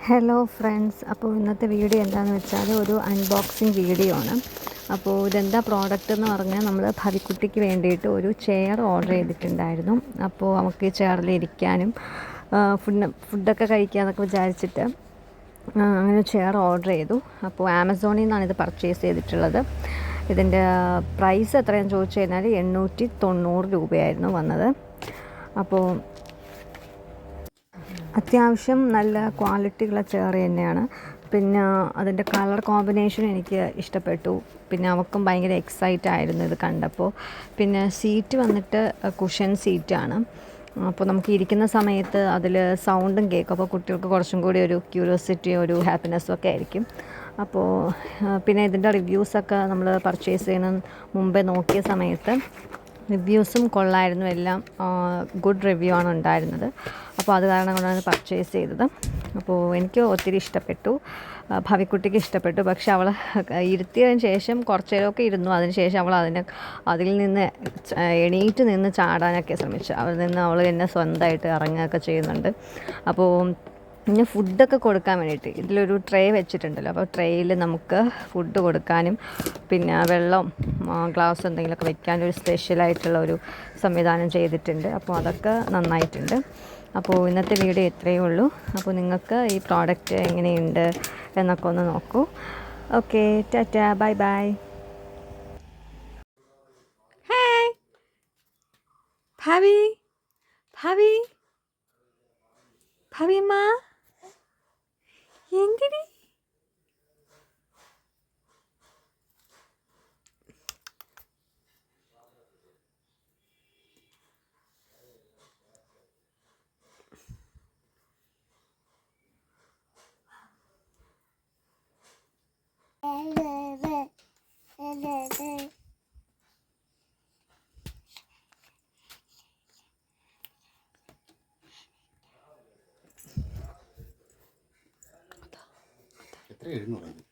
Hello friends, അപ്പോൾ ഇന്നത്തെ video എന്താണെന്ന് വെച്ചാൽ ഒരു അൺബോക്സിങ് വീഡിയോ ആണ്. അപ്പോൾ ഇതെന്താ പ്രോഡക്റ്റ് എന്ന് പറഞ്ഞാൽ നമ്മൾ ഭവിക്കുട്ടിക്ക് വേണ്ടിയിട്ട് ഒരു ചെയർ ഓർഡർ ചെയ്തിട്ടുണ്ടായിരുന്നു. അപ്പോൾ നമുക്ക് ഈ ചെയറിൽ ഇരിക്കാനും ഫുഡൊക്കെ കഴിക്കാമെന്നൊക്കെ വിചാരിച്ചിട്ട് അങ്ങനെ ചെയർ ഓർഡർ ചെയ്തു. അപ്പോൾ ആമസോണിൽ നിന്നാണ് ഇത് പർച്ചേസ് ചെയ്തിട്ടുള്ളത്. ഇതിൻ്റെ പ്രൈസ് എത്രയാണെന്ന് ചോദിച്ചു കഴിഞ്ഞാൽ 890 രൂപയായിരുന്നു വന്നത്. അപ്പോൾ അത്യാവശ്യം നല്ല ക്വാളിറ്റിയുള്ള ചെയർ തന്നെയാണ്. പിന്നെ അതിൻ്റെ കളർ കോമ്പിനേഷൻ എനിക്ക് ഇഷ്ടപ്പെട്ടു. പിന്നെ അവൾക്കും ഭയങ്കര എക്സൈറ്റ് ആയിരുന്നു ഇത് കണ്ടപ്പോൾ. പിന്നെ സീറ്റ് വന്നിട്ട് കുഷൻ സീറ്റാണ്. അപ്പോൾ നമുക്ക് ഇരിക്കുന്ന സമയത്ത് അതിൽ സൗണ്ടും കേൾക്കും. അപ്പോൾ കുട്ടികൾക്ക് കുറച്ചും കൂടി ഒരു ക്യൂരിയോസിറ്റി, ഒരു ഹാപ്പിനെസ്സും ഒക്കെ ആയിരിക്കും. അപ്പോൾ പിന്നെ ഇതിൻ്റെ റിവ്യൂസൊക്കെ നമ്മൾ പർച്ചേസ് ചെയ്യുന്ന മുമ്പേ നോക്കിയ സമയത്ത് റിവ്യൂസും കൊള്ളായിരുന്നു. എല്ലാം ഗുഡ് റിവ്യൂ ആണ് ഉണ്ടായിരുന്നത്. അപ്പോൾ അത് കാരണം കൊണ്ടാണ് പർച്ചേസ് ചെയ്തത്. അപ്പോൾ എനിക്ക് ഒത്തിരി ഇഷ്ടപ്പെട്ടു, ഭവിക്കുട്ടിക്ക് ഇഷ്ടപ്പെട്ടു. പക്ഷെ അവൾ ഇരുത്തിയതിന് ശേഷം കുറച്ച് നേരമൊക്കെ ഇരുന്നു. അതിന് ശേഷം അവൾ അതിൽ നിന്ന് എണീറ്റ് നിന്ന് ചാടാനൊക്കെ ശ്രമിച്ചു. അവൾ തന്നെ സ്വന്തമായിട്ട് ഇറങ്ങുകയൊക്കെ ചെയ്യുന്നുണ്ട്. അപ്പോൾ പിന്നെ ഫുഡൊക്കെ കൊടുക്കാൻ വേണ്ടിയിട്ട് ഇതിലൊരു ട്രേ വെച്ചിട്ടുണ്ടല്ലോ. അപ്പോൾ ട്രേയിൽ നമുക്ക് ഫുഡ് കൊടുക്കാനും പിന്നെ വെള്ളം, ഗ്ലാസ് എന്തെങ്കിലുമൊക്കെ വെക്കാനും ഒരു സ്പെഷ്യലായിട്ടുള്ള ഒരു സംവിധാനം ചെയ്തിട്ടുണ്ട്. അപ്പോൾ അതൊക്കെ നന്നായിട്ടുണ്ട്. അപ്പോൾ ഇന്നത്തെ വീഡിയോ ഇത്രയേ ഉള്ളൂ. അപ്പോൾ നിങ്ങൾക്ക് ഈ പ്രോഡക്റ്റ് എങ്ങനെയുണ്ട് എന്നൊക്കെ ഒന്ന് നോക്കൂ. Okay, Tata, bye bye. Hi ഭാവി, ഭാവി, ഭാവിയമ്മ, എന്തിന് എത്ര എഴുന്നൂറ്